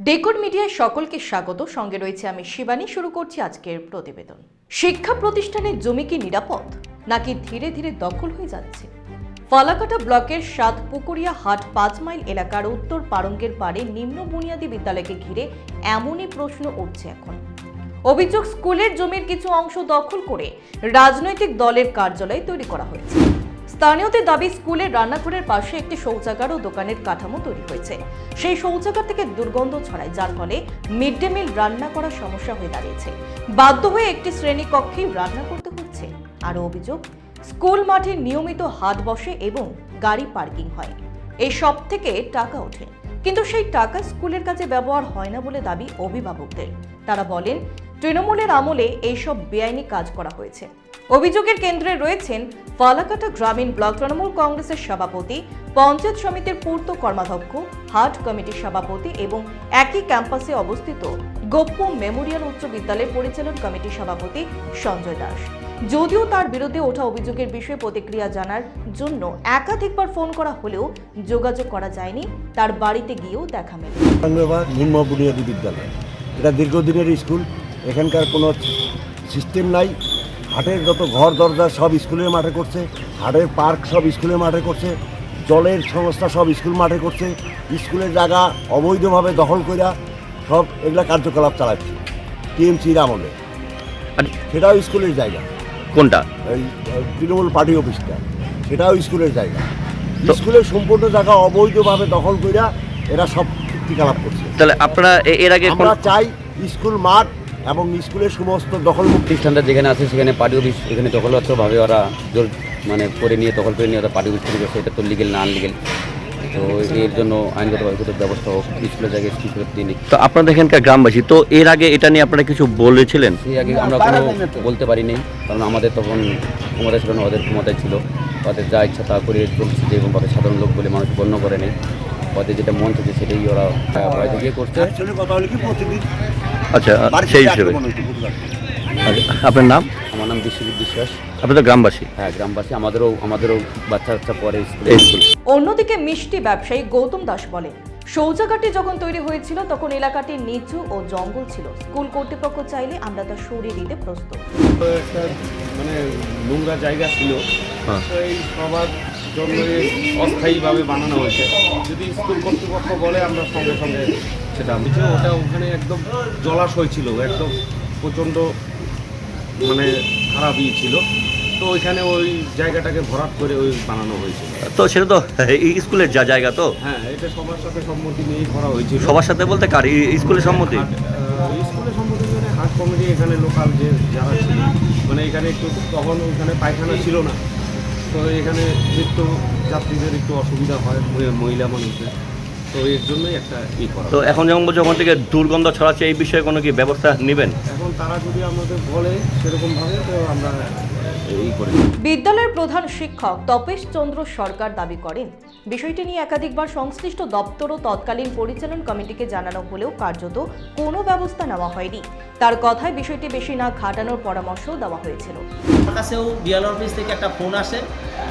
ডেকোড মিডিয়ায় সকলকে স্বাগত। সঙ্গে রয়েছে আমি শিবানী। শুরু করছি আজকের প্রতিবেদন। শিক্ষা প্রতিষ্ঠানের জমি কি নিরাপদ, নাকি ধীরে ধীরে দখল হয়ে যাচ্ছে? ফালাকাটা ব্লকের সাতপুকুরিয়া হাট 5 মাইল এলাকার উত্তর পারঙ্গের পাড়ে নিম্ন বুনিয়াদী বিদ্যালয়কে ঘিরে এমনই প্রশ্ন উঠছে এখন। অভিযোগ, স্কুলের জমির কিছু অংশ দখল করে রাজনৈতিক দলের কার্যালয় তৈরি করা হয়েছে। স্থানীয়দের দাবি, স্কুলের রান্নাঘরের পাশে একটি শৌচাগার ও দোকানের কাঠামো তৈরি হয়েছে। সেই শৌচাগার থেকে দুর্গন্ধ ছড়ায়, যার ফলে মিড ডে মিল রান্না করার সমস্যা হয়ে দাঁড়িয়েছে। বাধ্য হয়ে একটি শ্রেণী কক্ষেই রান্না করতে হচ্ছে। আরও অভিযোগ, স্কুল মাঠে নিয়মিত হাট বসে এবং গাড়ি পার্কিং হয়। এই সব থেকে টাকা ওঠে, কিন্তু সেই টাকা স্কুলের কাজে ব্যবহার হয় না বলে দাবি অভিভাবকদের। তারা বলেন, তৃণমূলের আমলে এইসব বেআইনি কাজ করা হয়েছে। অভিযোগের কেন্দ্রে রয়েছেন ফালাকাটা গ্রামীণ ব্লক তৃণমূল কংগ্রেসের সভাপতি, পঞ্চায়েত সমিতির পূর্ত কর্মাধ্যক্ষ, হাট কমিটির সভাপতি এবং একই ক্যাম্পাসে অবস্থিত গোপ্য মেমোরিয়াল উচ্চ বিদ্যালয়ের পরিচালন কমিটির সভাপতি সঞ্জয় দাস। যদিও তার বিরুদ্ধে ওঠা অভিযোগের বিষয়ে প্রতিক্রিয়া জানার জন্য একাধিকবার ফোন করা হলেও যোগাযোগ করা যায়নি। তার বাড়িতে গিয়েও দেখা মেলে। নিম্ন বুনিয়াদী বিদ্যালয়, এটা দীর্ঘদিনের স্কুল। এখানকার কোনো সিস্টেম নাই। হাটের যত ঘর দরজা সব স্কুলের মাঠে করছে, হাটের পার্ক সব স্কুলের মাঠে করছে, জলের সংস্থা সব স্কুল মাঠে করছে। স্কুলের জায়গা অবৈধভাবে দখল কইরা সব এগুলা কার্যকলাপ চালাচ্ছে টিএমসির আমলে। সেটাও স্কুলের জায়গা। কোনটা? এই তৃণমূল পার্টি অফিসটা, সেটাও স্কুলের জায়গা। স্কুলের সম্পূর্ণ জায়গা অবৈধভাবে দখল কইরা এরা সব চুক্তিকালাপ করছে। তাহলে আপনারা এর আগে আমরা চাই স্কুল মাঠ এবং স্কুলের সমস্ত দখলমুক্ত প্রতিষ্ঠানটা যেখানে আছে সেখানে পার্টি অফিস এখানে দখলগতভাবে ওরা করে নিয়ে দখল করে নিয়ে ওরা পার্টি অফিস শুরু করছে। এটা তো লিগেল না, আনলিগেল। তো এর জন্য আইনগতভাবে ব্যবস্থা হোক, স্কুলের জায়গায় স্কুল দিন। তো আপনাদের এখানকার গ্রামবাসী তো এর আগে এটা নিয়ে আপনারা কিছু বলেছিলেন? সেই আগে আমরা কোনো বলতে পারিনি, কারণ আমাদের তখন ক্ষমতা ছিল না, ওদের ক্ষমতায় ছিল। ওদের যা ইচ্ছা তা করে চলছে, যেরকমভাবে সাধারণ লোক বলে মানুষ গণ্য করে নেই। ওদের যেটা মন থেকে সেটাই ওরা বাইরে গিয়ে করছে। কথা হলে কি প্রতিদিন। আচ্ছা, সেই হিসেবে আপনার নাম? আমার নাম বিশ্বজিৎ বিশ্বাস। আপনি তো গ্রামবাসী? হ্যাঁ, গ্রামবাসী। আমাদেরও বাচ্চা কাচ্চা পরে স্কুল। অন্যদিকে মিষ্টি ব্যবসায়ী গৌতম দাস বলেন, শৌচাগারটি যখন তৈরি হয়েছিল তখন এলাকাটি নিচু ও জঙ্গল ছিল। স্কুল কর্তৃপক্ষ চাইলে আমরা তা সরিয়ে দিতে প্রস্তুত। একটা নোংরা জায়গা ছিল, এই সবার জন্য অস্থায়ীভাবে বানানো হয়েছে। যদি স্কুল কর্তৃপক্ষ বলে আমরা সঙ্গে সঙ্গে সেটা ওটা ওখানে একদম জলাশয় ছিল, একদম প্রচণ্ড খারাপ ছিল। তো ওইখানে ওই জায়গাটাকে ভরাট করে ওই বানানো হয়েছিল। তো সেটা তো স্কুলের জায়গা তো? হ্যাঁ, এটা সবার সাথে সম্মতি নিয়েই করা হয়েছিল। সবার সাথে বলতে কার? স্কুলের সম্মতি? স্কুলের সম্মতি হাট কমিটি, এখানে লোকাল যে যারা ছিল, এখানে একটু তখন ওইখানে পায়খানা ছিল না। তো এখানে নিত্য যাত্রীদের একটু অসুবিধা হয়, মহিলা মানুষদের। তো এর জন্যই একটা করা। তো এখন যেমন বলছে ওখান থেকে দুর্গন্ধ ছড়াচ্ছে, এই বিষয়ে কোনো কি ব্যবস্থা নেবেন? এখন তারা যদি আমাদের বলে সেরকমভাবে, তো আমরা করি। বিদ্যালয়ের প্রধান শিক্ষক তপেশ চন্দ্র সরকার দাবি করেন, বিষয়টি নিয়ে একাধিকবার সংশ্লিষ্ট দপ্তর ও তৎকালীন পরিচালন কমিটিকে জানানো হলেও কার্যত কোনো ব্যবস্থা নেওয়া হয়নি। তার কথায় বিষয়টি বেশি না ঘাটানোর পরামর্শও দেওয়া হয়েছিল। আমার কাছেও বিএলআর অফিস থেকে একটা ফোন আসে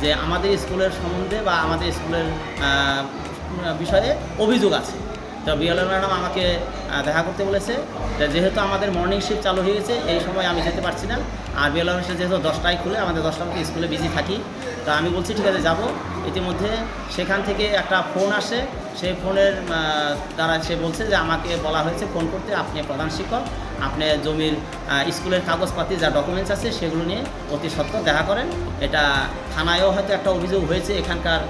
যে আমাদের স্কুলের সম্বন্ধে বা আমাদের স্কুলের বিষয়ে অভিযোগ আছে। তো বিএলআর ম্যাডাম আমাকে দেখা করতে বলেছে। যেহেতু আমাদের মর্নিং শিফট চালু হয়ে গেছে, এই সময় আমি যেতে পারছি না। আর বিএলআর অফিসে যেহেতু 10টায় খুলে, আমাদের 10টা মধ্যে স্কুলে বিজি থাকি। তো আমি বলছি ঠিক আছে যাবো। ইতিমধ্যে সেখান থেকে একটা ফোন আসে। সেই ফোনের দ্বারা সে বলছে যে আমাকে বলা হয়েছে ফোন করতে, আপনি প্রধান শিক্ষক, আপনি জমির স্কুলের কাগজপাতি যা ডকুমেন্টস আছে সেগুলো নিয়ে অতি সত্ত্বর দেখা করেন। এটা থানায়ও হয়তো একটা অভিযোগ হয়েছে, এখানকার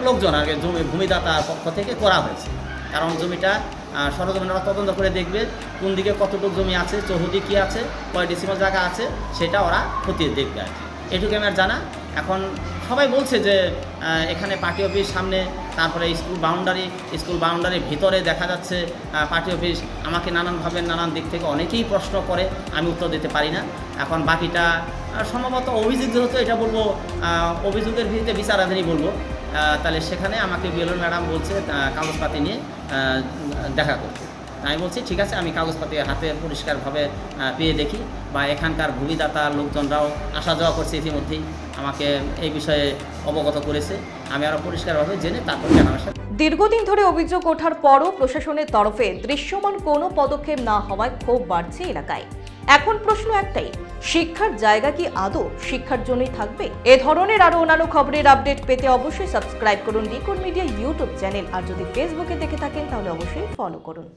লোকজন আগে ভূমিদাতার পক্ষ থেকে করা হয়েছে। কারণ জমিটা সরজমিনরা তদন্ত করে দেখবে কোন দিকে কতটুকু জমি আছে, চৌহদি কী আছে, কয় ডিসিমাল জায়গা আছে, সেটা ওরা খতিয়ে দেখবে আর কি। এটুকু আমার জানা। এখন সবাই বলছে যে এখানে পার্টি অফিস সামনে, তারপরে স্কুল বাউন্ডারির ভিতরে দেখা যাচ্ছে পার্টি অফিস। আমাকে নানানভাবে নানান দিক থেকে অনেকেই প্রশ্ন করে, আমি উত্তর দিতে পারি না। এখন বাকিটা সম্ভবত অভিযোগ, যেহেতু এটা বলবো অভিযোগের ভিত্তিতে বিচারাধীনই বলবো। তাহলে সেখানে আমাকে বিএলআর ম্যাডাম বলছে কাগজপাতি নিয়ে দেখা করতে। আমি বলছি ঠিক আছে, আমি কাগজপাতি হাতে পরিষ্কারভাবে পেয়ে দেখি, বা এখানকার ভূমিদাতা লোকজনরাও আসা যাওয়া করছে, ইতিমধ্যেই আমাকে এই বিষয়ে অবগত করেছে। আমি আরও পরিষ্কারভাবে জেনে তারপর জানানোর সাথে দীর্ঘদিন ধরে অভিযোগ ওঠার পরও প্রশাসনের তরফে দৃশ্যমান কোনো পদক্ষেপ না হওয়ায় ক্ষোভ বাড়ছে এলাকায়। এখন প্রশ্ন একটাই, শিক্ষার জায়গা কি আদৌ শিক্ষার জন্যই থাকবে? এ ধরনের আরো অন্যান্য খবরের আপডেট পেতে অবশ্যই সাবস্ক্রাইব করুন ডিকোড মিডিয়া ইউটিউব চ্যানেল, আর যদি ফেসবুকে দেখে থাকেন তাহলে অবশ্যই ফলো করুন।